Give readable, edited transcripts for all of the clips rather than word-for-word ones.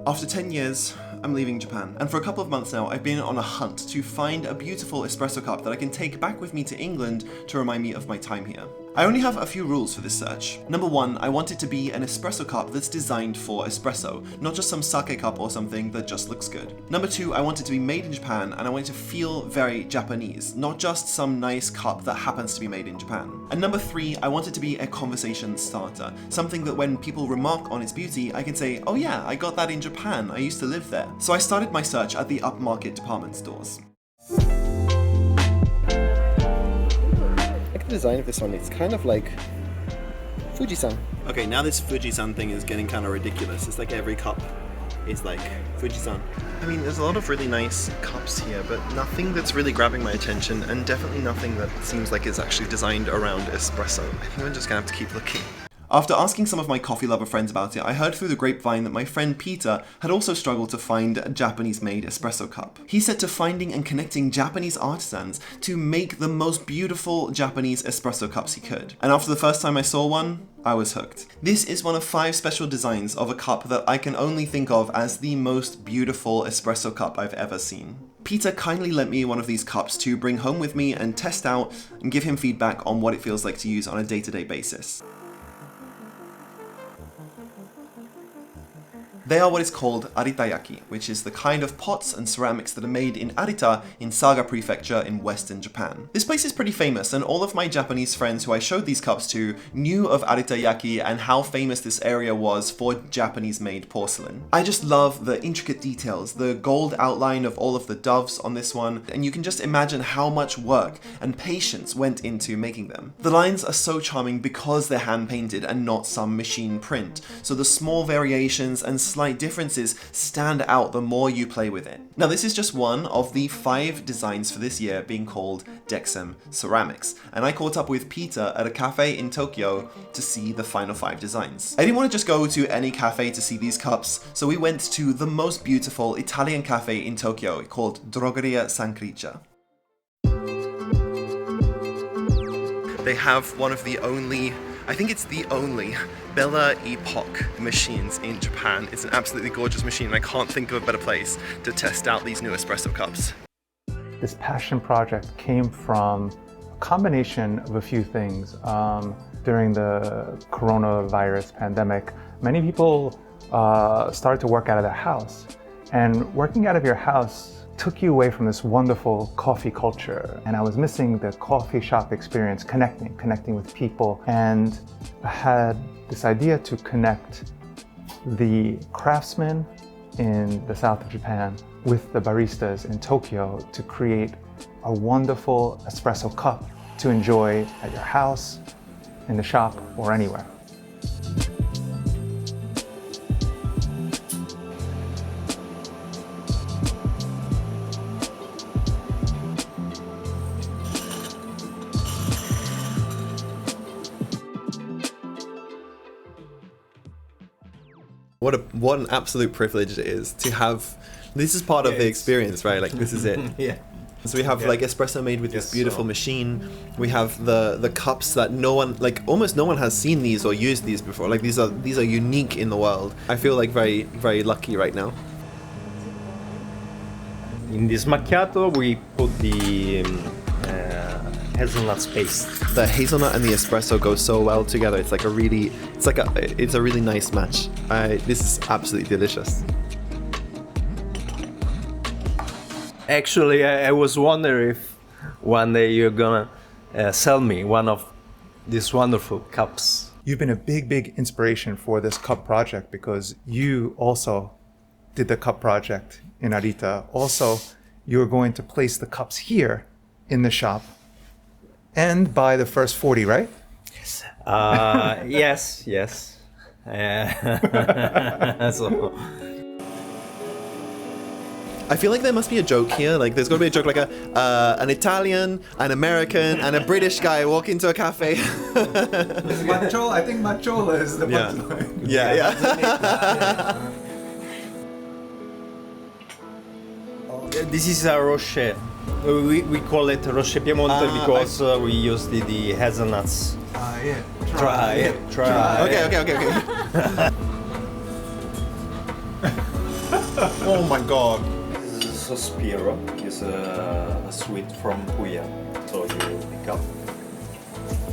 After 10 years, I'm leaving Japan, and for a couple of months now, I've been on a hunt to find a beautiful espresso cup that I can take back with me to England to remind me of my time here. I only have a few rules for this search. Number one, I want it to be an espresso cup that's designed for espresso, not just some sake cup or something that just looks good. Number two, I want it to be made in Japan, and I want it to feel very Japanese, not just some nice cup that happens to be made in Japan. And number three, I want it to be a conversation starter, something that when people remark on its beauty, I can say, oh yeah, I got that in Japan, I used to live there. So I started my search at the upmarket department stores. The design of this one, it's kind of like Fuji-san. Okay, now this Fuji-san thing is getting kind of ridiculous. It's like every cup is like Fuji-san. I mean, there's a lot of really nice cups here, but nothing that's really grabbing my attention, and definitely nothing that seems like it's actually designed around espresso. I think I'm just gonna have to keep looking. After asking some of my coffee lover friends about it, I heard through the grapevine that my friend Peter had also struggled to find a Japanese-made espresso cup. He said to finding and connecting Japanese artisans to make the most beautiful Japanese espresso cups he could. And after the first time I saw one, I was hooked. This is one of 5 special designs of a cup that I can only think of as the most beautiful espresso cup I've ever seen. Peter kindly lent me one of these cups to bring home with me and test out and give him feedback on what it feels like to use on a day-to-day basis. They are what is called Aritayaki, which is the kind of pots and ceramics that are made in Arita in Saga Prefecture in western Japan. This place is pretty famous, and all of my Japanese friends who I showed these cups to knew of Aritayaki and how famous this area was for Japanese-made porcelain. I just love the intricate details, the gold outline of all of the doves on this one, and you can just imagine how much work and patience went into making them. The lines are so charming because they're hand-painted and not some machine print, so the small variations and slight differences stand out the more you play with it. Now, this is just one of the 5 designs for this year being called Dexem Ceramics, and I caught up with Peter at a cafe in Tokyo to see the final 5 designs. I didn't want to just go to any cafe to see these cups, so we went to the most beautiful Italian cafe in Tokyo called Drogheria San Cricia. They have one of the only, I think it's the only, Belle Epoque machines in Japan. It's an absolutely gorgeous machine, and I can't think of a better place to test out these new espresso cups. This passion project came from a combination of a few things. During the coronavirus pandemic, many people started to work out of their house, and working out of your house took you away from this wonderful coffee culture, and I was missing the coffee shop experience, connecting with people, and I had this idea to connect the craftsmen in the south of Japan with the baristas in Tokyo to create a wonderful espresso cup to enjoy at your house, in the shop, or anywhere. What an absolute privilege it is to have. This is part of the experience, right? Like, this is it. Yeah. So we have like espresso made with this beautiful machine. We have the cups that no one, like almost no one has seen these or used these before. Like these are unique in the world. I feel like very, very lucky right now. In this macchiato, we put the hazelnut paste. The hazelnut and the espresso go so well together. It's like a really nice match. This is absolutely delicious. Actually, I was wondering if one day you're gonna sell me one of these wonderful cups. You've been a big inspiration for this cup project because you also did the cup project in Arita. Also, you're going to place the cups here in the shop and buy the first 40, right? Yes. So. I feel like there must be a joke here. Like, there's got to be a joke, like an Italian, an American, and a British guy walk into a cafe. I think Machola is the punchline. Yeah. This is a rocher. We call it rocher Piemonte because we use the hazelnuts. Try it. Okay. Oh my god. This is Sospiro. It's a sweet from Puya. So you pick up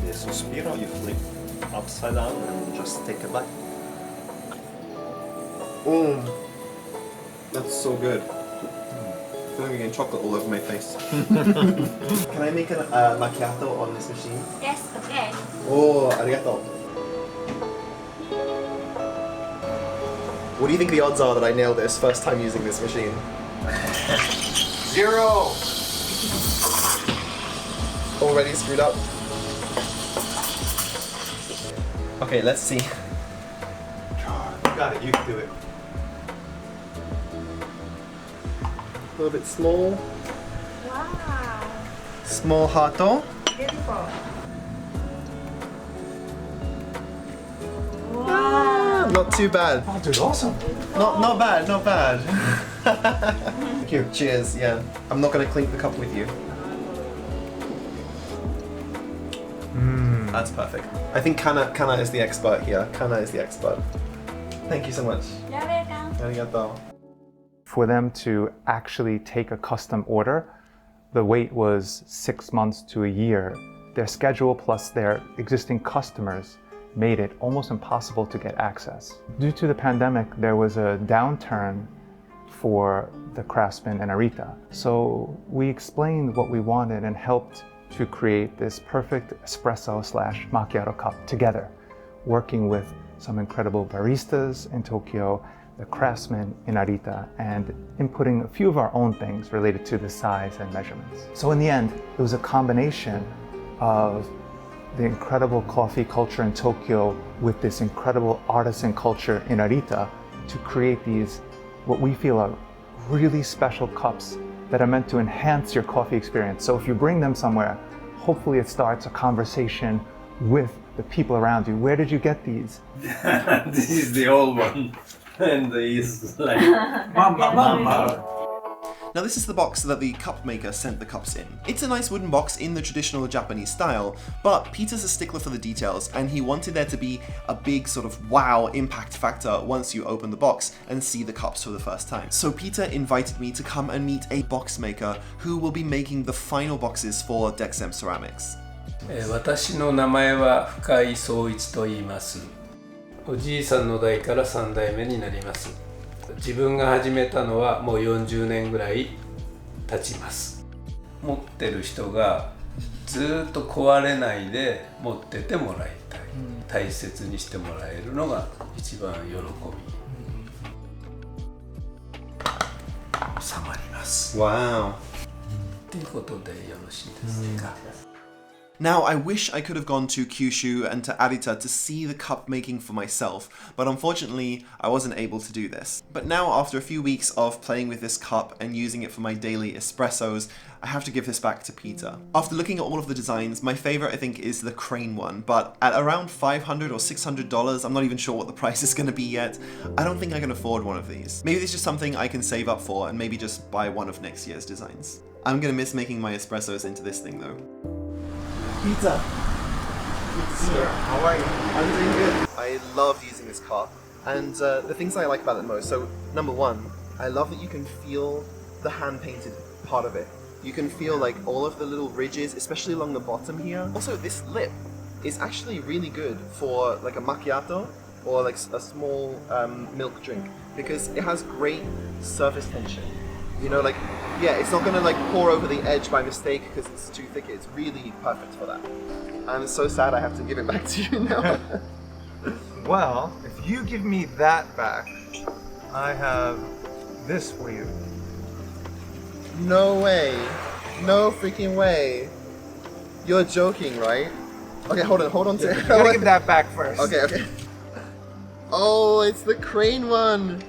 the Sospiro, you flip upside down and just take a bite. Oh, that's so good. I feel like I'm getting chocolate all over my face. Can I make a macchiato on this machine? Yes, okay. Oh, arigato. What do you think the odds are that I nail this first time using this machine? 0! Already screwed up. Okay, let's see. You got it, you can do it. A little bit small. Wow. Small hato. Beautiful. Ah, not too bad. Oh, dude, awesome. Not bad, not bad. Thank you. Cheers, yeah. I'm not gonna clink the cup with you. That's perfect. I think Kana is the expert here. Kana is the expert. Thank you so much. You're welcome. Arigato. For them to actually take a custom order, the wait was 6 months to a year. Their schedule plus their existing customers made it almost impossible to get access. Due to the pandemic, there was a downturn for the craftsmen in Arita. So we explained what we wanted and helped to create this perfect espresso / macchiato cup together, working with some incredible baristas in Tokyo, the craftsmen in Arita, and inputting a few of our own things related to the size and measurements. So in the end, it was a combination of the incredible coffee culture in Tokyo with this incredible artisan culture in Arita to create these, what we feel are really special cups that are meant to enhance your coffee experience. So if you bring them somewhere, hopefully it starts a conversation with the people around you. Where did you get these? This is the old one. And he's like, Mama. Now this is the box that the cup maker sent the cups in. It's a nice wooden box in the traditional Japanese style, but Peter's a stickler for the details and he wanted there to be a big sort of wow impact factor once you open the box and see the cups for the first time. So Peter invited me to come and meet a box maker who will be making the final boxes for Dexem Ceramics. 私の名前は深井総一と言います。おじいさんの代から3代目になります。自分が始めたのはもう40年ぐらい経ちます。持ってる人がずっと壊れないで持っててもらいたい。大切にしてもらえるのが一番喜び。収まります。Wow. ということでよろしいですか。Now, I wish I could have gone to Kyushu and to Arita to see the cup making for myself, but unfortunately, I wasn't able to do this. But now, after a few weeks of playing with this cup and using it for my daily espressos, I have to give this back to Peter. After looking at all of the designs, my favorite I think is the crane one, but at around $500 or $600, I'm not even sure what the price is going to be yet, I don't think I can afford one of these. Maybe it's just something I can save up for and maybe just buy one of next year's designs. I'm going to miss making my espressos into this thing though. Peter! Peter, how are you? I'm doing good. I love using this cup, and the things I like about it most, so number one, I love that you can feel the hand-painted part of it. You can feel like all of the little ridges, especially along the bottom here. Also, this lip is actually really good for like a macchiato or like a small milk drink because it has great surface tension. You know, like, yeah, it's not gonna like pour over the edge by mistake because it's too thick. It's really perfect for that. I'm so sad I have to give it back to you now. Well, if you give me that back, I have this for you. No way. No freaking way. You're joking, right? Okay, hold on to it. You gotta give that back first. Okay. Oh, it's the crane one.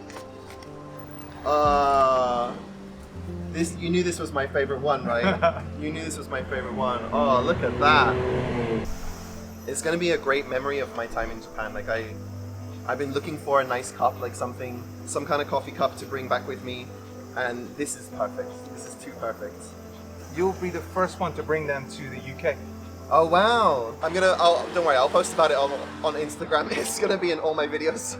You knew this was my favorite one, right? You knew this was my favorite one. Oh, look at that. It's gonna be a great memory of my time in Japan. Like I've been looking for a nice cup, like some kind of coffee cup to bring back with me, and this is perfect. This is too perfect. You'll be the first one to bring them to the UK. Oh wow! Don't worry, I'll post about it on Instagram. It's gonna be in all my videos.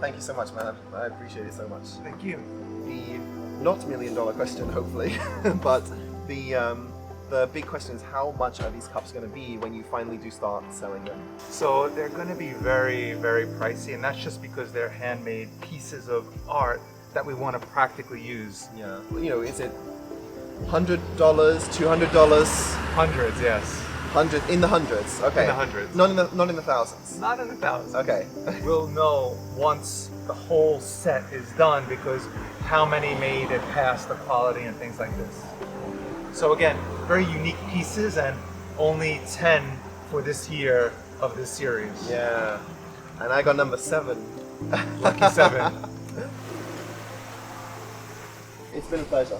Thank you so much, man. I appreciate it so much. Thank you. The not $1 million question, hopefully, but the big question is how much are these cups going to be when you finally do start selling them? So they're going to be very, very pricey, and that's just because they're handmade pieces of art that we want to practically use. Yeah. You know, is it $100, $200? Hundreds, yes. In the hundreds. Okay. In the hundreds. Not in the thousands. Not in the thousands. Okay. We'll know once the whole set is done because how many made it past the quality and things like this. So again, very unique pieces and only 10 for this year of this series. Yeah. And I got number 7. Lucky 7. It's been a pleasure.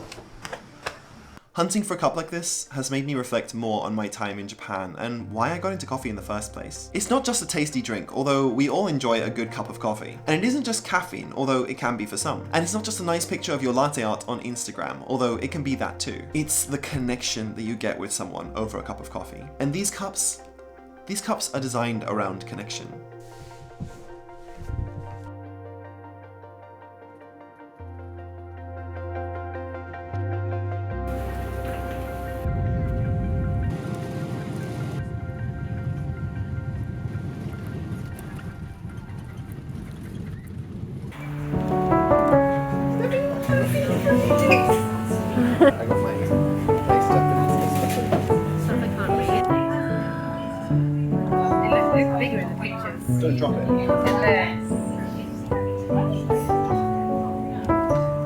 Hunting for a cup like this has made me reflect more on my time in Japan and why I got into coffee in the first place. It's not just a tasty drink, although we all enjoy a good cup of coffee. And it isn't just caffeine, although it can be for some. And it's not just a nice picture of your latte art on Instagram, although it can be that too. It's the connection that you get with someone over a cup of coffee. And these cups are designed around connection. I got my face Japanese. Stuff I can't read. It looks bigger in the pictures. Don't drop it.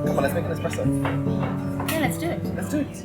Come on, let's make an espresso. Yeah, let's do it. Let's do it.